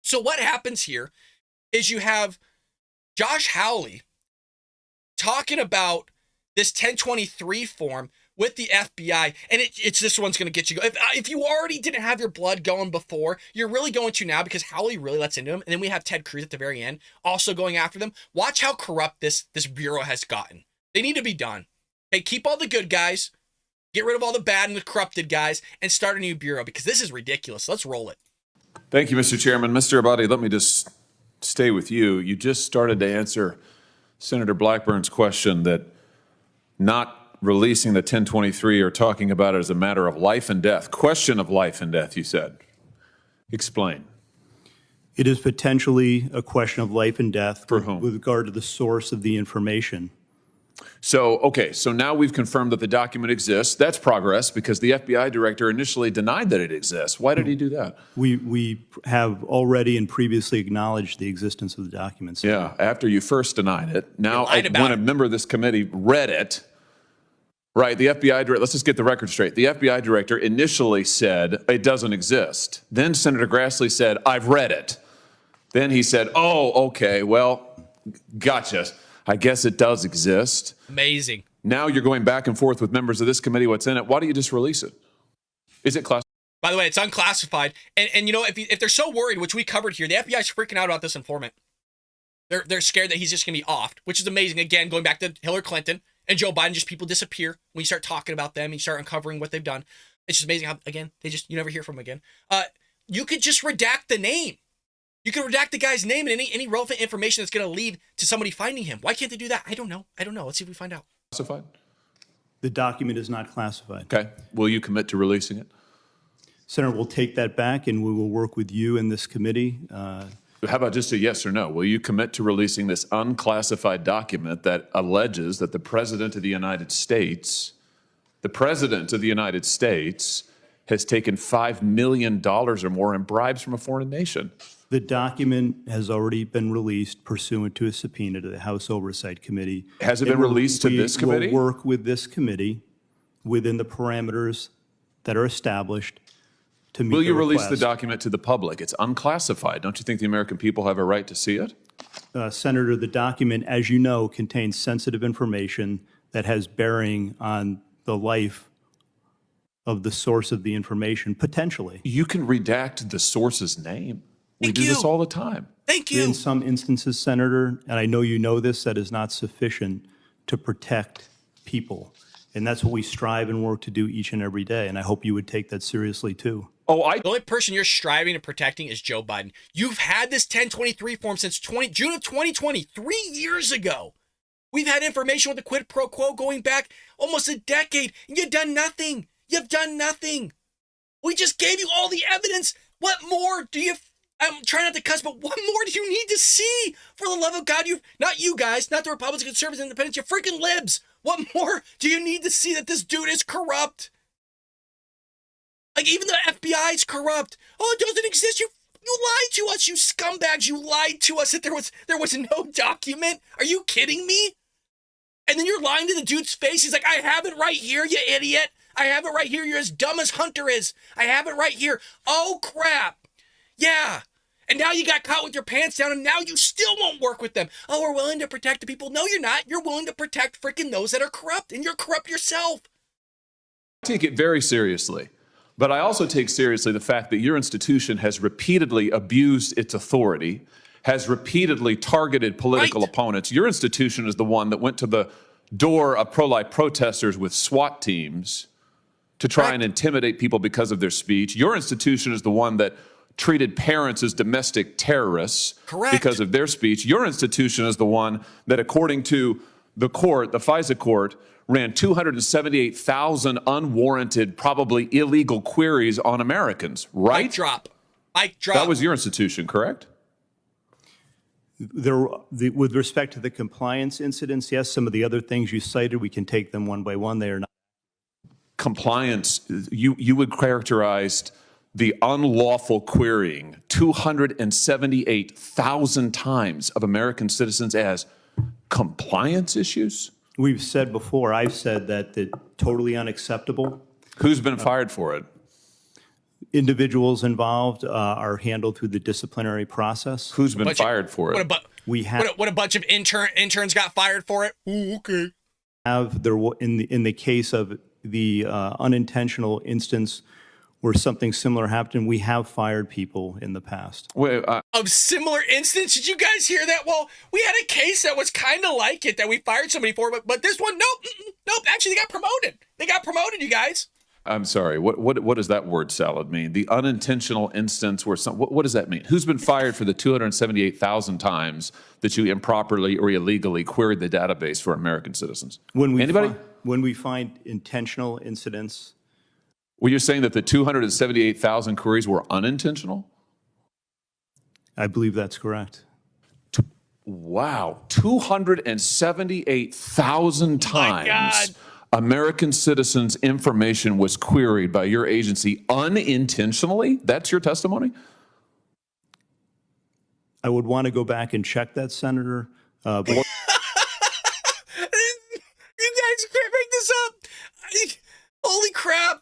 So what happens here is you have Josh Hawley talking about this 1023 form with the FBI, and it's this one's going to get you going. If you already didn't have your blood going before, you're really going to now because Hawley really lets into him. And then we have Ted Cruz at the very end also going after them. Watch how corrupt this bureau has gotten. They need to be done. Hey, keep all the good guys, get rid of all the bad and the corrupted guys, and start a new bureau because this is ridiculous. Let's roll it. Thank you, Mr. Chairman. Mr. Abbate, let me just stay with you. You just started to answer Senator Blackburn's question that not releasing the 1023 or talking about it as a matter of life and death. Question of life and death, you said. Explain. It is potentially a question of life and death For whom? With regard to the source of the information. So, okay, so now we've confirmed that the document exists. That's progress because the FBI director initially denied that it exists. Why did he do that? We have already and previously acknowledged the existence of the documents. Yeah, after you first denied it. Now, lied about when it. a member of this committee read it, right, the FBI director, let's just get the record straight. The FBI director initially said it doesn't exist. Then Senator Grassley said, I've read it. Then he said, oh, okay, well, gotcha. I guess it does exist. Amazing. Now you're going back and forth with members of this committee. What's in it? Why don't you just release it? Is it classified? By the way, it's unclassified. And you know, if they're so worried, which we covered here, the FBI's freaking out about this informant. They're scared that he's just going to be offed, which is amazing. Again, going back to Hillary Clinton and Joe Biden, just people disappear when you start talking about them and you start uncovering what they've done. It's just amazing how, again, you never hear from them again. You could just redact the name. You can redact the guy's name and any relevant information that's going to lead to somebody finding him. Why can't they do that? I don't know. Let's see if we find out. Classified? The document is not classified. Okay. Will you commit to releasing it? Senator, we'll take that back and we will work with you in this committee. How about just a yes or no? Will you commit to releasing this unclassified document that alleges that the President of the United States has taken $5 million or more in bribes from a foreign nation? The document has already been released pursuant to a subpoena to the House Oversight Committee. Has it been released to this committee? We'll work with this committee within the parameters that are established to meet Will you the release the request. document to the public? It's unclassified. Don't you think the American people have a right to see it? Senator, the document, as you know, contains sensitive information that has bearing on the life of the source of the information, potentially. You can redact the source's name. We Thank do this you. all the time. Thank you. In some instances, Senator, and I know you know this, that is not sufficient to protect people. And that's what we strive and work to do each and every day. And I hope you would take that seriously, too. Oh, The only person you're striving and protecting is Joe Biden. You've had this 1023 form since June of 2020, 3 years ago. We've had information with the quid pro quo going back almost a decade, and you've done nothing. You've done nothing. We just gave you all the evidence. What more do you... I'm trying not to cuss, but what more do you need to see? For the love of God, not you guys, not the Republicans, Conservatives, Independents, you freaking libs. What more do you need to see that this dude is corrupt? Like, even the FBI is corrupt. Oh, it doesn't exist. You lied to us, you scumbags. You lied to us that there was no document. Are you kidding me? And then you're lying to the dude's face. He's like, I have it right here, you idiot. I have it right here. You're as dumb as Hunter is. I have it right here. Oh, crap. Yeah. And now you got caught with your pants down, and now you still won't work with them. Oh, we're willing to protect the people. No, you're not. You're willing to protect freaking those that are corrupt, and you're corrupt yourself. I take it very seriously. But I also take seriously the fact that your institution has repeatedly abused its authority, has repeatedly targeted political opponents. Your institution is the one that went to the door of pro-life protesters with SWAT teams to try and intimidate people because of their speech. Your institution is the one that treated parents as domestic terrorists because of their speech. Your institution is the one that, according to the court, the FISA court, ran 278,000 unwarranted, probably illegal queries on Americans, right? Mic drop. That was your institution, correct? With respect to the compliance incidents, yes, some of the other things you cited, we can take them one by one. They are not. Compliance, you would characterize the unlawful querying 278,000 times of American citizens as compliance issues? We've said before, I've said that totally unacceptable. Who's been fired for it? individuals involved are handled through the disciplinary process. Who's been fired for it? What a bunch of interns got fired for it. Ooh, okay. In the case of the unintentional instance where something similar happened, we have fired people in the past. Wait, of similar instance? Did you guys hear that? Well, we had a case that was kind of like it that we fired somebody for, but this one, nope. Actually, they got promoted. They got promoted, you guys. I'm sorry. What does that word salad mean? The unintentional instance where what does that mean? Who's been fired for the 278,000 times that you improperly or illegally queried the database for American citizens? Anybody? When we find intentional incidents. Well, you're saying that the 278,000 queries were unintentional? I believe that's correct. Wow. 278,000 times American citizens' information was queried by your agency unintentionally? That's your testimony? I would want to go back and check that, Senator. You guys can't make this up. Holy crap.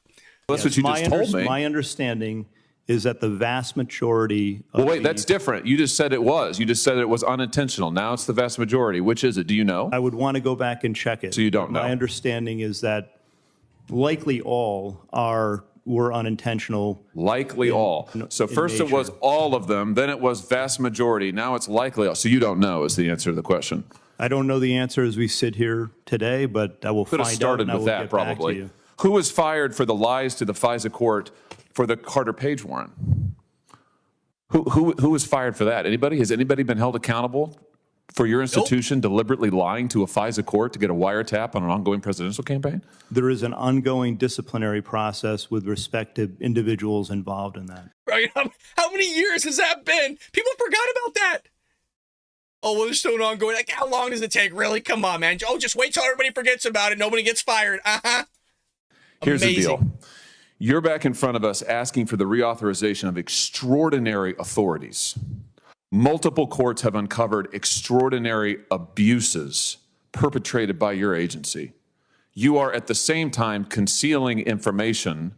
That's what you just told me. My understanding is that the vast majority of that's different. You just said it was. You just said it was unintentional. Now it's the vast majority. Which is it? Do you know? I would want to go back and check it. So you don't know? My understanding is that likely all were unintentional. Likely all. So first it was all of them, then it was vast majority. Now it's likely all. So you don't know is the answer to the question. I don't know the answer as we sit here today, but I will find out. Could have started with that probably. Who was fired for the lies to the FISA court for the Carter Page warrant? Who was fired for that? Anybody? Has anybody been held accountable for your institution deliberately lying to a FISA court to get a wiretap on an ongoing presidential campaign? There is an ongoing disciplinary process with respect to individuals involved in that. Right? How many years has that been? People forgot about that. Oh, well, there's still an ongoing. Like, how long does it take? Really? Come on, man. Oh, just wait till everybody forgets about it. Nobody gets fired. Here's the deal. You're back in front of us asking for the reauthorization of extraordinary authorities. Multiple courts have uncovered extraordinary abuses perpetrated by your agency. You are at the same time concealing information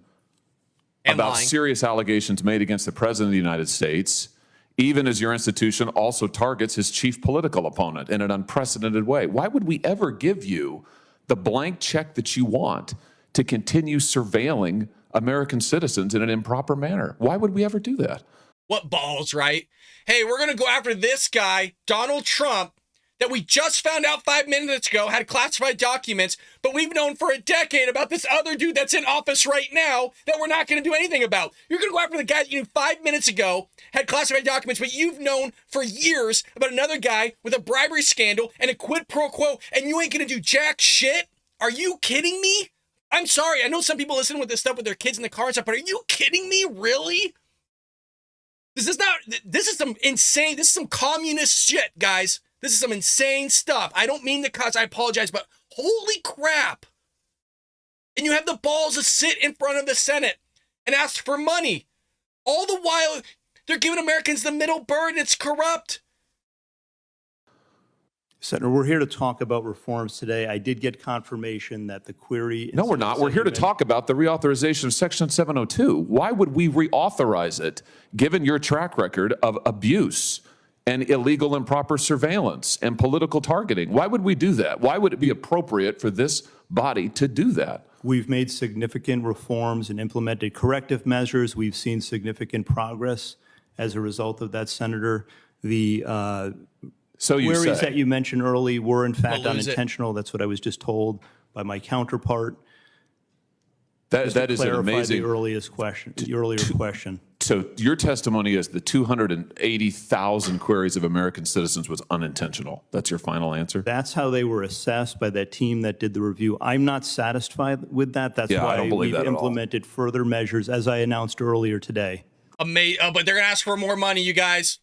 about serious allegations made against the President of the United States, even as your institution also targets his chief political opponent in an unprecedented way. Why would we ever give you the blank check that you want to continue surveilling American citizens in an improper manner? Why would we ever do that? What balls, right? Hey, we're going to go after this guy, Donald Trump, that we just found out 5 minutes ago had classified documents, but we've known for a decade about this other dude that's in office right now that we're not going to do anything about. You're going to go after the guy that you knew 5 minutes ago had classified documents, but you've known for years about another guy with a bribery scandal and a quid pro quo, and you ain't going to do jack shit? Are you kidding me? I'm sorry. I know some people listen with this stuff with their kids in the car and stuff, but are you kidding me? Really? This is some insane, this is some communist shit, guys. This is some insane stuff. I don't mean to cuss, I apologize, but holy crap. And you have the balls to sit in front of the Senate and ask for money. All the while, they're giving Americans the middle bird. It's corrupt. Senator, we're here to talk about reforms today. I did get confirmation that the query... No, we're not. We're here to talk about the reauthorization of Section 702. Why would we reauthorize it, given your track record of abuse and illegal improper surveillance and political targeting? Why would we do that? Why would it be appropriate for this body to do that? We've made significant reforms and implemented corrective measures. We've seen significant progress as a result of that, Senator. The queries that you mentioned early were, in fact, unintentional. That's what I was just told by my counterpart. That is an amazing... the earlier question. So your testimony is the 280,000 queries of American citizens was unintentional. That's your final answer? That's how they were assessed by that team that did the review. I'm not satisfied with that. That's why we've implemented further measures, as I announced earlier today. But they're going to ask for more money, you guys.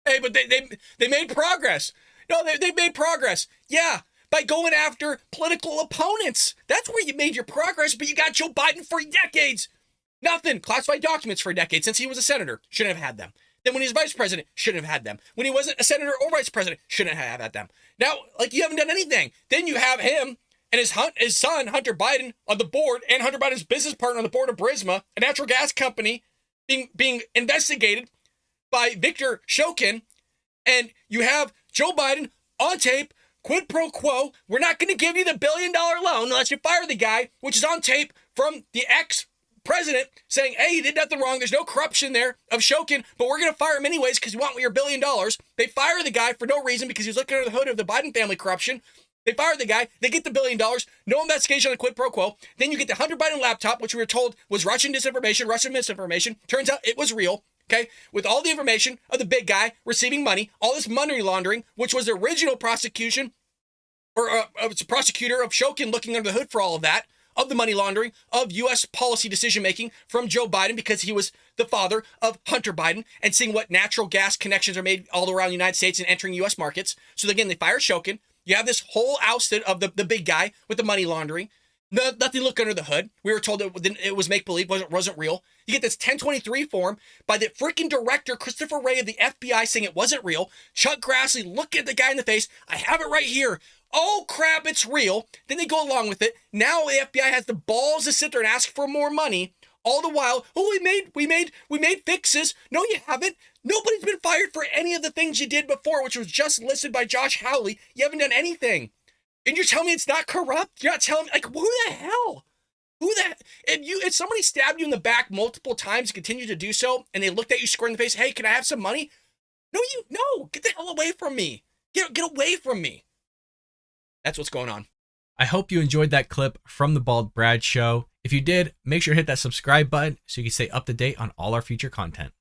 Hey, but they made progress. No, they made progress. Yeah, by going after political opponents. That's where you made your progress, but you got Joe Biden for decades. Nothing. Classified documents for a decade since he was a senator. Shouldn't have had them. Then when he was vice president, shouldn't have had them. When he wasn't a senator or vice president, shouldn't have had them. Now, like, you haven't done anything. Then you have him and his son, Hunter Biden, on the board, and Hunter Biden's business partner on the board of Burisma, a natural gas company, being investigated by Victor Shokin, and you have Joe Biden on tape, quid pro quo, we're not going to give you the $1 billion loan unless you fire the guy, which is on tape from the ex-president saying, hey, he did nothing wrong, there's no corruption there of Shokin, but we're going to fire him anyways because we want your $1 billion. They fire the guy for no reason because he's looking under the hood of the Biden family corruption. They fire the guy, they get the $1 billion, no investigation on the quid pro quo. Then you get the Hunter Biden laptop, which we were told was Russian disinformation, Russian misinformation. Turns out it was real, okay? With all the information of the big guy receiving money, all this money laundering, which was the original prosecution, or prosecutor of Shokin looking under the hood for all of that, of the money laundering, of U.S. policy decision-making from Joe Biden because he was the father of Hunter Biden, and seeing what natural gas connections are made all around the United States and entering U.S. markets. So again, they fire Shokin. You have this whole ousted of the big guy with the money laundering. Nothing look under the hood. We were told it was make-believe, wasn't real. You get this 1023 form by the freaking director, Christopher Wray of the FBI, saying it wasn't real. Chuck Grassley looking at the guy in the face. I have it right here. Oh, crap, it's real. Then they go along with it. Now the FBI has the balls to sit there and ask for more money. All the while, oh, we made fixes. No, you haven't. Nobody's been fired for any of the things you did before, which was just listed by Josh Hawley. You haven't done anything. And you're telling me it's not corrupt? You're not telling me, like, who the hell? If somebody stabbed you in the back multiple times and continued to do so, and they looked at you square in the face, hey, can I have some money? No, get the hell away from me. Get away from me. That's what's going on. I hope you enjoyed that clip from the Bald Brad Show. If you did, make sure to hit that subscribe button so you can stay up to date on all our future content.